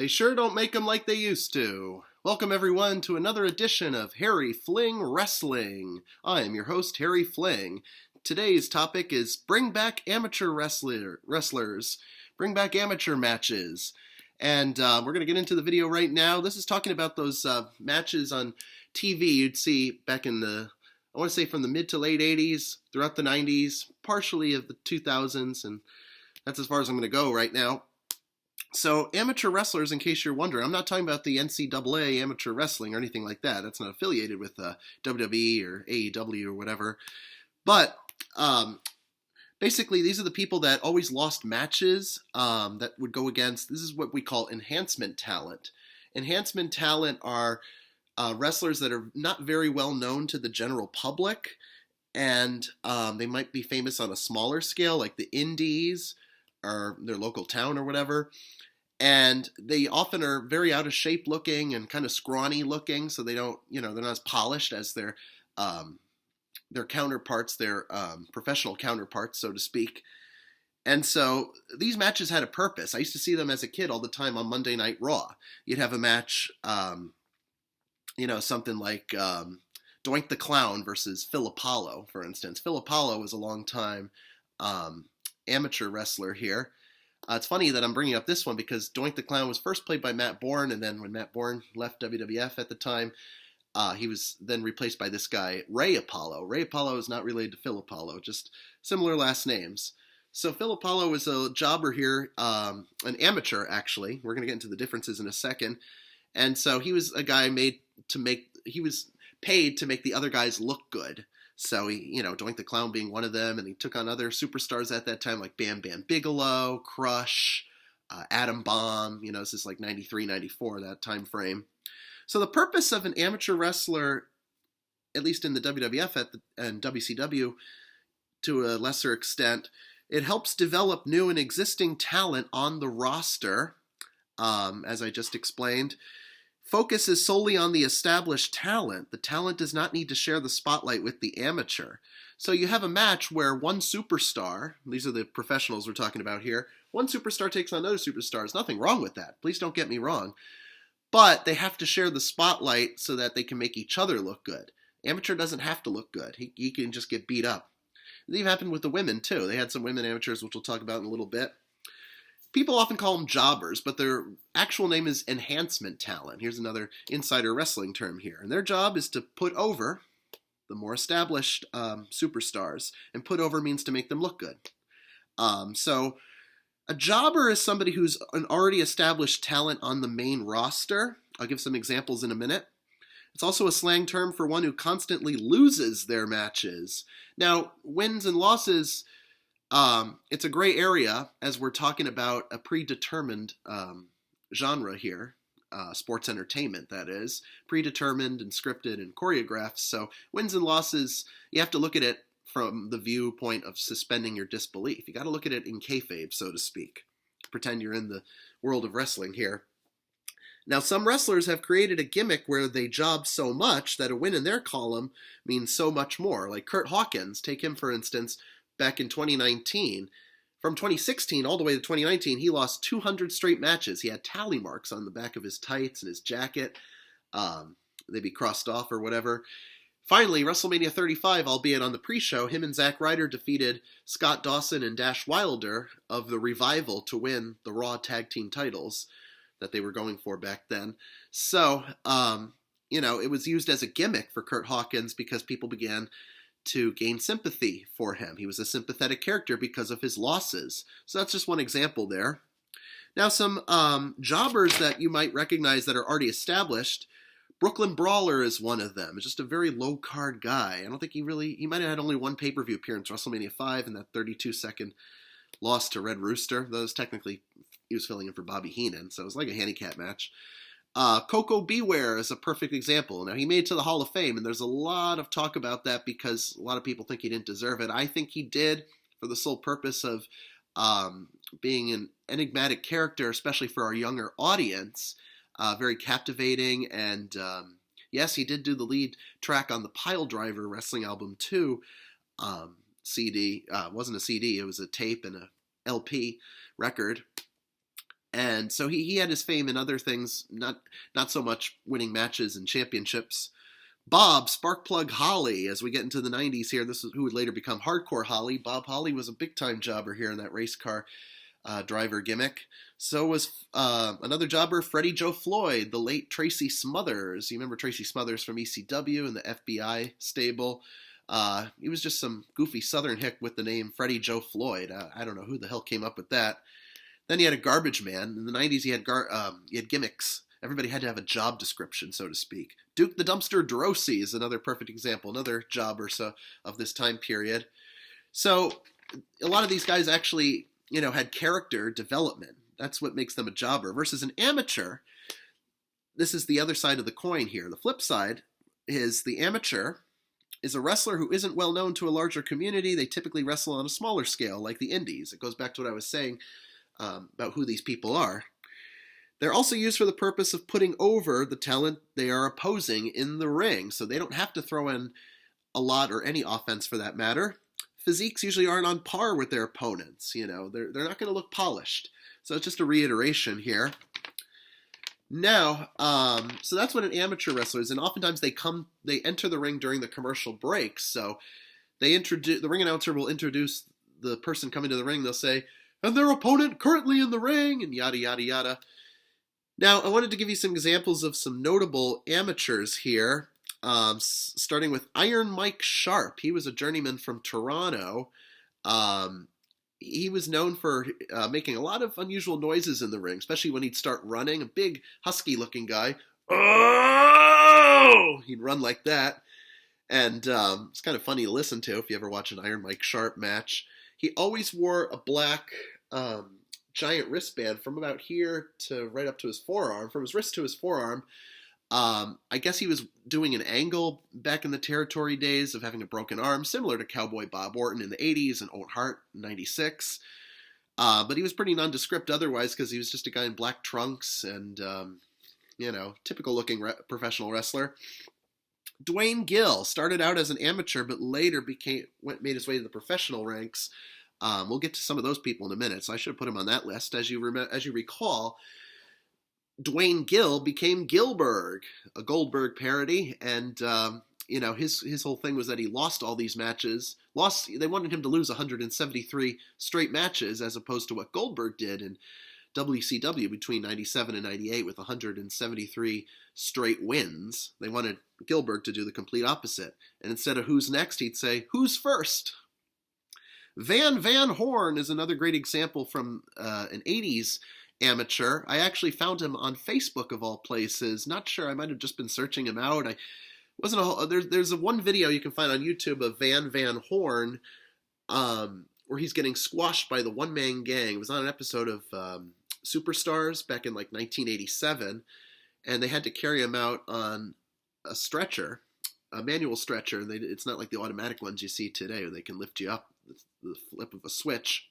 They sure don't make them like they used to. Welcome everyone to another edition of Harry Fling Wrestling. I am your host, Harry Fling. Today's topic is bring back amateur wrestlers. Bring back amateur matches. And we're going to get into the video right now. This is talking about those matches on TV you'd see back in I want to say from the mid to late 80s, throughout the 90s, partially of the 2000s, and that's as far as I'm going to go right now. So amateur wrestlers, in case you're wondering, I'm not talking about the NCAA amateur wrestling or anything like that. That's not affiliated with WWE or AEW or whatever. But basically, these are the people that always lost matches that would go against, this is what we call enhancement talent. Enhancement talent are wrestlers that are not very well known to the general public, and they might be famous on a smaller scale, like the indies or their local town or whatever. And they often are very out of shape looking and kind of scrawny looking, so they don't, they're not as polished as their counterparts, their professional counterparts, so to speak. And so these matches had a purpose. I used to see them as a kid all the time on Monday Night Raw. You'd have a match, something like Doink the Clown versus Phil Apollo, for instance. Phil Apollo was a long time amateur wrestler here. It's funny that I'm bringing up this one because Doink the Clown was first played by Matt Bourne, and then when Matt Bourne left WWF at the time, he was then replaced by this guy, Ray Apollo. Ray Apollo is not related to Phil Apollo, just similar last names. So Phil Apollo was a jobber here, an amateur actually. We're going to get into the differences in a second. And so he was a guy he was paid to make the other guys look good. So he, Doink the Clown being one of them, and he took on other superstars at that time like Bam Bam Bigelow, Crush, Atom Bomb. This is like 93, 94, that time frame. So the purpose of an amateur wrestler, at least in the WWF and WCW to a lesser extent, it helps develop new and existing talent on the roster, as I just explained. Focus is solely on the established talent. The talent does not need to share the spotlight with the amateur. So you have a match where one superstar, these are the professionals we're talking about here, one superstar takes on other superstars. Nothing wrong with that. Please don't get me wrong. But they have to share the spotlight so that they can make each other look good. Amateur doesn't have to look good. He can just get beat up. It even happened with the women, too. They had some women amateurs, which we'll talk about in a little bit. People often call them jobbers, but their actual name is enhancement talent. Here's another insider wrestling term here. And their job is to put over the more established superstars. And put over means to make them look good. So a jobber is somebody who's an already established talent on the main roster. I'll give some examples in a minute. It's also a slang term for one who constantly loses their matches. Now, wins and losses, it's a gray area as we're talking about a predetermined genre here, sports entertainment, that is, predetermined and scripted and choreographed. So wins and losses, you have to look at it from the viewpoint of suspending your disbelief. You got to look at it in kayfabe, so to speak. Pretend you're in the world of wrestling here. Now, some wrestlers have created a gimmick where they job so much that a win in their column means so much more. Like Curt Hawkins, take him for instance, back in 2019. From 2016 all the way to 2019, he lost 200 straight matches. He had tally marks on the back of his tights and his jacket. They'd be crossed off or whatever. Finally, WrestleMania 35, albeit on the pre-show, him and Zack Ryder defeated Scott Dawson and Dash Wilder of the Revival to win the Raw Tag Team titles that they were going for back then. So, it was used as a gimmick for Curt Hawkins because people began to gain sympathy for him. He was a sympathetic character because of his losses. So that's just one example there. Now, some jobbers that you might recognize that are already established. Brooklyn Brawler is one of them. It's just a very low-card guy. I don't think he might have had only one pay-per-view appearance, WrestleMania 5, and that 32-second loss to Red Rooster. Though technically, he was filling in for Bobby Heenan, so it was like a handicap match. Coco Beware is a perfect example. Now, he made it to the Hall of Fame, and there's a lot of talk about that because a lot of people think he didn't deserve it. I think he did for the sole purpose of being an enigmatic character, especially for our younger audience. Very captivating, and yes, he did do the lead track on the Pile Driver Wrestling Album 2 CD. It wasn't a CD, it was a tape and a LP record. And so he had his fame in other things, not so much winning matches and championships. Bob Sparkplug Holly, as we get into the 90s here, this is who would later become Hardcore Holly. Bob Holly was a big-time jobber here in that race car driver gimmick. So was another jobber, Freddie Joe Floyd, the late Tracy Smothers. You remember Tracy Smothers from ECW and the FBI stable. He was just some goofy Southern hick with the name Freddie Joe Floyd. I don't know who the hell came up with that. Then he had a garbage man. In the 90s, he had gimmicks. Everybody had to have a job description, so to speak. Duke the Dumpster Drosy is another perfect example, another jobber of this time period. So a lot of these guys actually, had character development. That's what makes them a jobber. Versus an amateur, this is the other side of the coin here. The flip side is the amateur is a wrestler who isn't well known to a larger community. They typically wrestle on a smaller scale, like the indies. It goes back to what I was saying about who these people are. They're also used for the purpose of putting over the talent they are opposing in the ring, so they don't have to throw in a lot or any offense for that matter. Physiques usually aren't on par with their opponents. They're not going to look polished. So it's just a reiteration here. Now, so that's what an amateur wrestler is, and oftentimes they enter the ring during the commercial breaks. So the ring announcer will introduce the person coming to the ring. They'll say, "And their opponent currently in the ring," and yada yada yada. Now, I wanted to give you some examples of some notable amateurs here, starting with Iron Mike Sharp. He was a journeyman from Toronto. He was known for making a lot of unusual noises in the ring, especially when he'd start running. A big, husky-looking guy. Oh! He'd run like that. And it's kind of funny to listen to if you ever watch an Iron Mike Sharp match. He always wore a black giant wristband from about here to right up to his forearm, from his wrist to his forearm. I guess he was doing an angle back in the territory days of having a broken arm, similar to Cowboy Bob Orton in the 80s and Owen Hart in 96. But he was pretty nondescript otherwise because he was just a guy in black trunks and, typical looking professional wrestler. Dwayne Gill started out as an amateur, but later made his way to the professional ranks. We'll get to some of those people in a minute, so I should have put him on that list. As you recall, Dwayne Gill became Gillberg, a Goldberg parody, and his whole thing was that he lost all these matches. They wanted him to lose 173 straight matches, as opposed to what Goldberg did in WCW between 97 and 98 with 173 straight wins. They wanted Gillberg to do the complete opposite, and instead of "who's next," he'd say "who's first." Van Horn is another great example from an 80s amateur. I actually found him on Facebook of all places. Not sure, I might have just been searching him out. There's one video you can find on YouTube of Van Horn where he's getting squashed by the one-man gang. It was on an episode of Superstars back in like 1987, and they had to carry him out on a stretcher, a manual stretcher. It's not like the automatic ones you see today where they can lift you up the flip of a switch.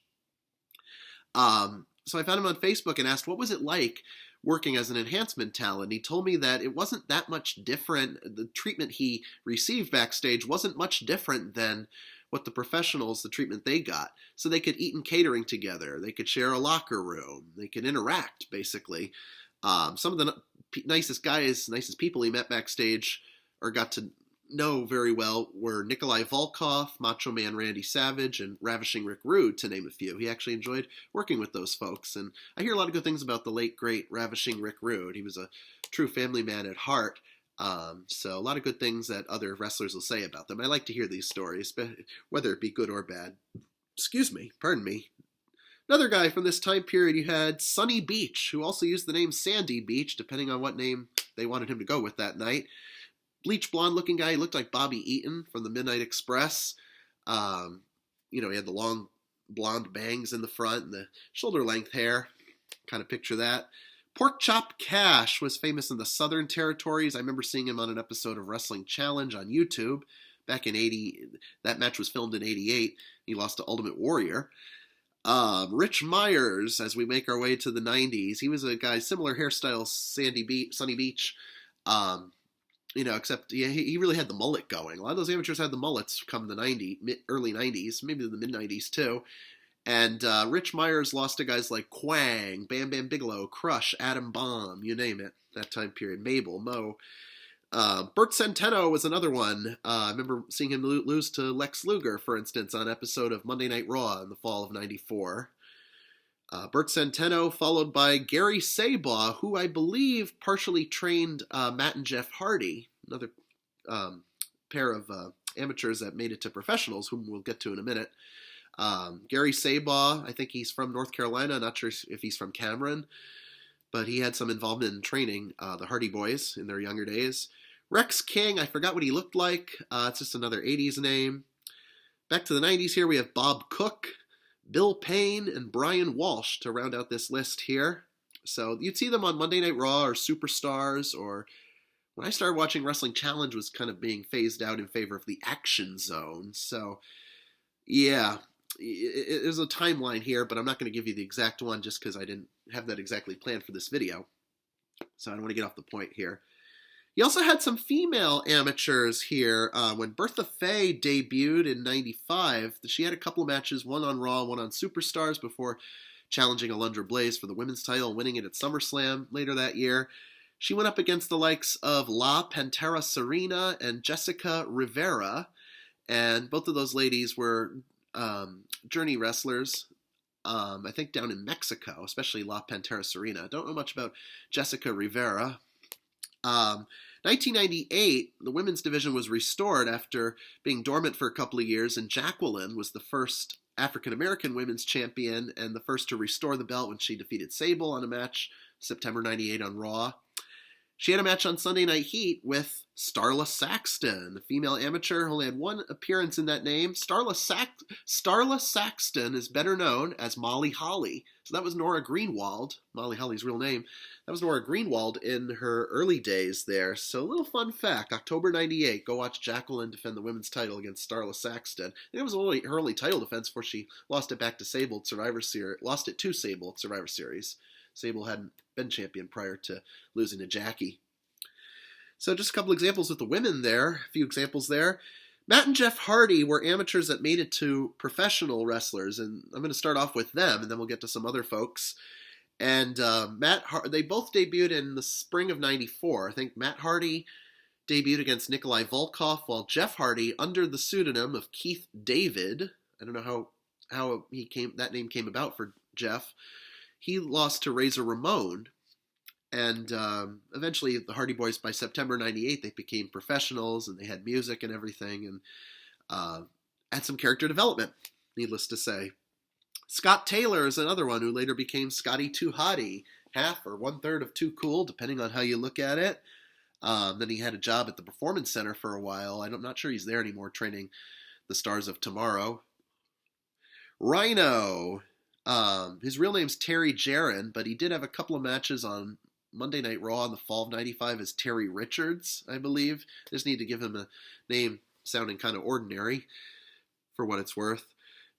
So I found him on Facebook and asked, what was it like working as an enhancement talent? He told me that it wasn't that much different. The treatment he received backstage wasn't much different than what the professionals, the treatment they got. So they could eat in catering together. They could share a locker room. They could interact, basically. Some of the nicest people he met backstage or got to know very well were Nikolai Volkov, Macho Man Randy Savage, and Ravishing Rick Rude, to name a few. He actually enjoyed working with those folks, and I hear a lot of good things about the late, great Ravishing Rick Rude. He was a true family man at heart, so a lot of good things that other wrestlers will say about them. I like to hear these stories, whether it be good or bad. Pardon me. Another guy from this time period, you had Sunny Beach, who also used the name Sandy Beach, depending on what name they wanted him to go with that night. Bleach blonde looking guy. He looked like Bobby Eaton from the Midnight Express. He had the long blonde bangs in the front and the shoulder length hair. Kind of picture that. Pork Chop Cash was famous in the Southern Territories. I remember seeing him on an episode of Wrestling Challenge on YouTube back in 80. That match was filmed in 88. He lost to Ultimate Warrior. Rich Myers, as we make our way to the 90s. He was a guy, similar hairstyle, Sunny Beach. Except he really had the mullet going. A lot of those amateurs had the mullets come the early 90s, maybe the mid-90s too. And Rich Myers lost to guys like Quang, Bam Bam Bigelow, Crush, Adam Bomb, you name it, that time period. Mabel, Mo. Bert Centeno was another one. I remember seeing him lose to Lex Luger, for instance, on an episode of Monday Night Raw in the fall of '94. Bert Centeno, followed by Gary Sabaw, who I believe partially trained Matt and Jeff Hardy, another pair of amateurs that made it to professionals, whom we'll get to in a minute. Gary Sabaw, I think he's from North Carolina, not sure if he's from Cameron, but he had some involvement in training the Hardy Boys in their younger days. Rex King, I forgot what he looked like. It's just another 80s name. Back to the 90s here, we have Bob Cook, Bill Payne, and Brian Walsh to round out this list here. So you'd see them on Monday Night Raw or Superstars, or when I started watching Wrestling Challenge was kind of being phased out in favor of the Action Zone. So yeah, there's a timeline here, but I'm not going to give you the exact one just because I didn't have that exactly planned for this video. So I don't want to get off the point here. You also had some female amateurs here. When Bertha Faye debuted in '95, she had a couple of matches, one on Raw, one on Superstars, before challenging Alundra Blaze for the women's title and winning it at SummerSlam later that year. She went up against the likes of La Pantera Serena and Jessica Rivera, and both of those ladies were journey wrestlers, I think down in Mexico, especially La Pantera Serena. I don't know much about Jessica Rivera. 1998, the women's division was restored after being dormant for a couple of years, and Jacqueline was the first African-American women's champion and the first to restore the belt when she defeated Sable on a match September 98 on Raw. She had a match on Sunday Night Heat with Starla Saxton, a female amateur who only had one appearance in that name. Starla Saxton is better known as Molly Holly. So that was Nora Greenwald, Molly Holly's real name. That was Nora Greenwald in her early days there. So a little fun fact, October 98, go watch Jacqueline defend the women's title against Starla Saxton. And it was only her only title defense before she lost it back to Sable at Survivor Series, lost it to Sable at Survivor Series. Sable hadn't been champion prior to losing to Jackie. So just a couple examples with the women there, a few examples there. Matt and Jeff Hardy were amateurs that made it to professional wrestlers, and I'm going to start off with them, and then we'll get to some other folks. And they both debuted in the spring of '94. I think Matt Hardy debuted against Nikolai Volkov, while Jeff Hardy, under the pseudonym of Keith David, I don't know how that name came about for Jeff, he lost to Razor Ramon. And eventually the Hardy Boys, by September 98, they became professionals, and they had music and everything, and had some character development, needless to say. Scott Taylor is another one who later became Scotty Too Hottie, half or one-third of Too Cool, depending on how you look at it. Then he had a job at the Performance Center for a while. I'm not sure he's there anymore, training the stars of tomorrow. Rhino. His real name's Terry Jaron, but he did have a couple of matches on Monday Night Raw in the fall of '95 as Terry Richards, I believe. Just need to give him a name sounding kind of ordinary, for what it's worth.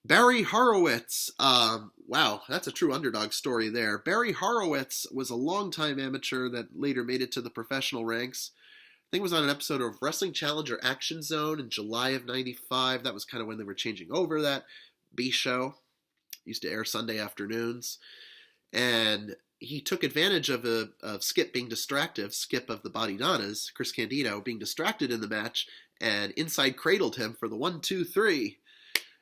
Barry Horowitz. Wow, that's a true underdog story there. Barry Horowitz was a longtime amateur that later made it to the professional ranks. I think it was on an episode of Wrestling Challenge or Action Zone in July of '95. That was kind of when they were changing over that B show. It used to air Sunday afternoons. And he took advantage of Skip being distracted, Skip of the Body Donnas, Chris Candido, being distracted in the match, and inside cradled him for the 1, 2, 3.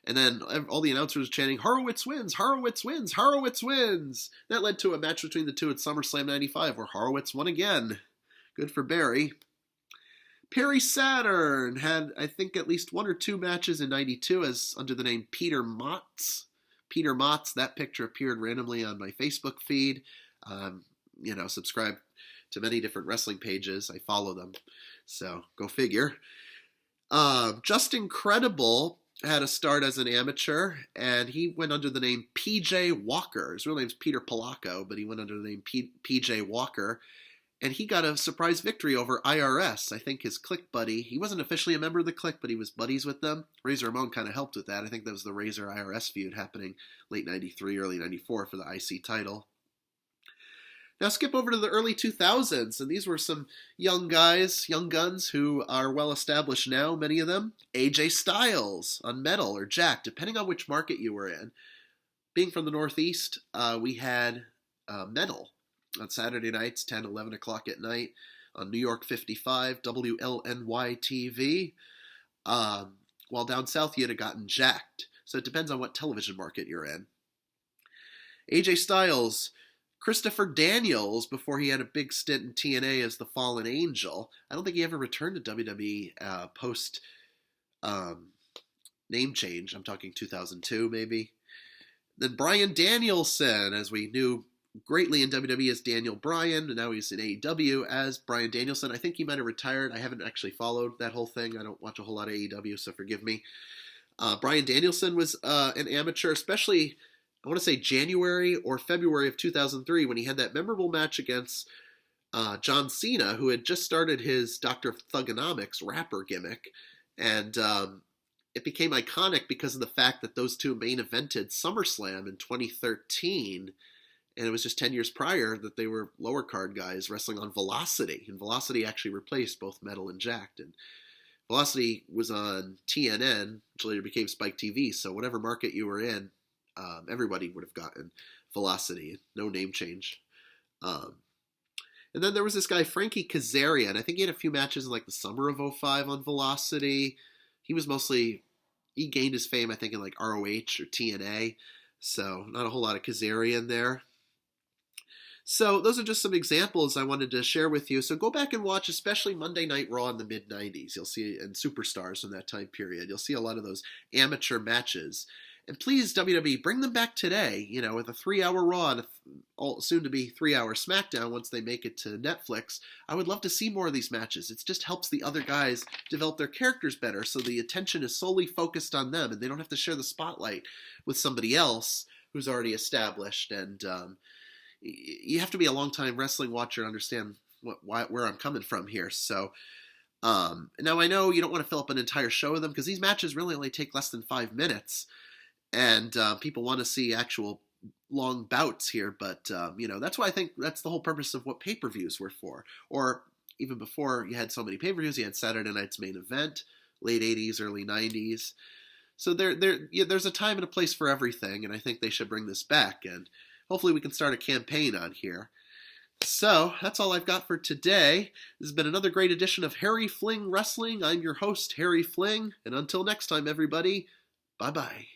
And then all the announcers chanting, Horowitz wins, Horowitz wins, Horowitz wins. That led to a match between the two at SummerSlam 95 where Horowitz won again. Good for Barry. Perry Saturn had, I think, at least one or two matches in '92 as under the name Peter Motz. Peter Motz, that picture appeared randomly on my Facebook feed. Subscribe to many different wrestling pages. I follow them, so go figure. Just Incredible had a start as an amateur, and he went under the name P.J. Walker. His real name's Peter Polacco, but he went under the name P.J. Walker, and he got a surprise victory over IRS. I think his Click buddy, he wasn't officially a member of the Click, but he was buddies with them. Razor Ramon kind of helped with that. I think that was the Razor IRS feud happening late '93, early '94 for the IC title. Now skip over to the early 2000s, and these were some young guys, young guns, who are well established now, many of them. AJ Styles on Metal or Jack, depending on which market you were in. being from the Northeast, we had Metal on Saturday nights, 10, 11 o'clock at night on New York 55, WLNY TV. While down south, you'd have gotten Jacked. So it depends on what television market you're in. AJ Styles, Christopher Daniels, before he had a big stint in TNA as the Fallen Angel. I don't think he ever returned to WWE post name change. I'm talking 2002, maybe. Then Bryan Danielson, as we knew greatly in WWE as Daniel Bryan, and now he's in AEW as Bryan Danielson. I think he might have retired. I haven't actually followed that whole thing. I don't watch a whole lot of AEW, so forgive me. Bryan Danielson was an amateur, especially, I want to say January or February of 2003, when he had that memorable match against John Cena, who had just started his Dr. Thugonomics rapper gimmick. And it became iconic because of the fact that those two main evented SummerSlam in 2013. And it was just 10 years prior that they were lower card guys wrestling on Velocity. And Velocity actually replaced both Metal and Jacked. And Velocity was on TNN, which later became Spike TV. So whatever market you were in, everybody would have gotten Velocity. No name change. And then there was this guy, Frankie Kazarian. I think he had a few matches in like the summer of 05 on Velocity. He gained his fame, I think, in like ROH or TNA. So not a whole lot of Kazarian there. So those are just some examples I wanted to share with you. So go back and watch, especially Monday Night Raw in the mid-90s. You'll see, and Superstars in that time period. You'll see a lot of those amateur matches. And please, WWE, bring them back today, with a 3-hour Raw and a soon-to-be 3-hour SmackDown once they make it to Netflix. I would love to see more of these matches. It just helps the other guys develop their characters better, so the attention is solely focused on them, and they don't have to share the spotlight with somebody else who's already established. And you have to be a long-time wrestling watcher to understand where I'm coming from here. So now I know you don't want to fill up an entire show with them, because these matches really only take less than 5 minutes. And people want to see actual long bouts here, but that's why I think that's the whole purpose of what pay-per-views were for. Or even before you had so many pay-per-views, you had Saturday Night's Main Event, late 80s, early 90s. So there's a time and a place for everything, and I think they should bring this back, and hopefully we can start a campaign on here. So that's all I've got for today. This has been another great edition of Harry Fling Wrestling. I'm your host, Harry Fling, and until next time, everybody, bye-bye.